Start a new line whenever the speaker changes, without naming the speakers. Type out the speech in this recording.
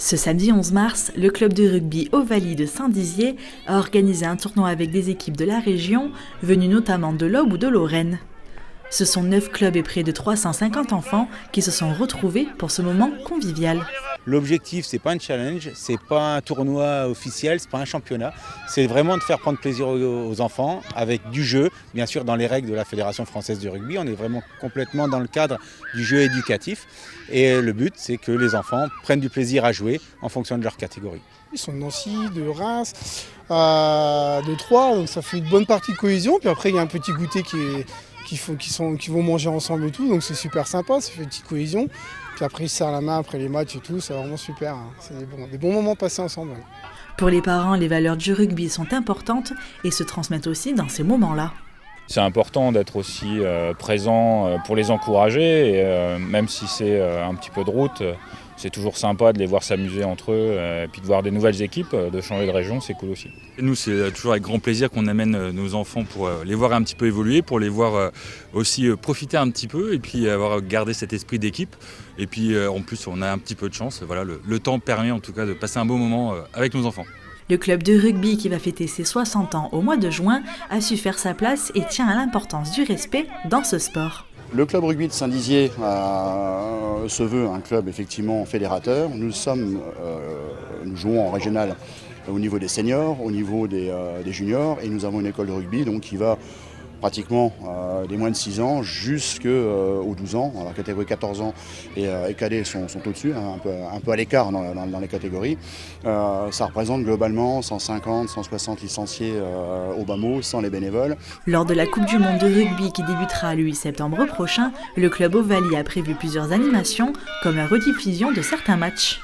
Ce samedi 11 mars, le club de rugby Ovalie de Saint-Dizier a organisé un tournoi avec des équipes de la région, venues notamment de l'Aube ou de Lorraine. Ce sont 9 clubs et près de 350 enfants qui se sont retrouvés pour ce moment convivial.
L'objectif, c'est pas un challenge, c'est pas un tournoi officiel, c'est pas un championnat. C'est vraiment de faire prendre plaisir aux enfants avec du jeu, bien sûr dans les règles de la Fédération française de rugby. On est vraiment complètement dans le cadre du jeu éducatif. Et le but, c'est que les enfants prennent du plaisir à jouer en fonction de leur catégorie.
Ils sont de Nancy, de Reims, de Troyes, donc ça fait une bonne partie de cohésion. Puis après, il y a un petit goûter qui vont manger ensemble et tout, donc c'est super sympa, ça fait une petite cohésion. Puis après, ils se serrent la main après les matchs et tout, c'est vraiment super. Hein. C'est des bons moments passés ensemble. Ouais.
Pour les parents, les valeurs du rugby sont importantes et se transmettent aussi dans ces moments-là.
C'est important d'être aussi présent pour les encourager, et même si c'est un petit peu de route, c'est toujours sympa de les voir s'amuser entre eux, et puis de voir des nouvelles équipes, de changer de région, c'est cool aussi.
Et nous, c'est toujours avec grand plaisir qu'on amène nos enfants pour les voir un petit peu évoluer, pour les voir aussi profiter un petit peu, et puis avoir gardé cet esprit d'équipe. Et puis en plus, on a un petit peu de chance. Voilà, le temps permet en tout cas de passer un beau moment avec nos enfants.
Le club de rugby qui va fêter ses 60 ans au mois de juin a su faire sa place et tient à l'importance du respect dans ce sport.
Le club rugby de Saint-Dizier se veut un club effectivement fédérateur. Nous jouons en régional au niveau des seniors, au niveau des juniors, et nous avons une école de rugby donc, qui va pratiquement des moins de 6 ans jusqu'aux 12 ans. Alors, la catégorie 14 ans et cadets sont au-dessus, hein, un peu à l'écart dans les catégories. Ça représente globalement 150, 160 licenciés au bas mot, sans les bénévoles.
Lors de la Coupe du Monde de rugby qui débutera le 8 septembre prochain, le club Ovalie a prévu plusieurs animations, comme la rediffusion de certains matchs.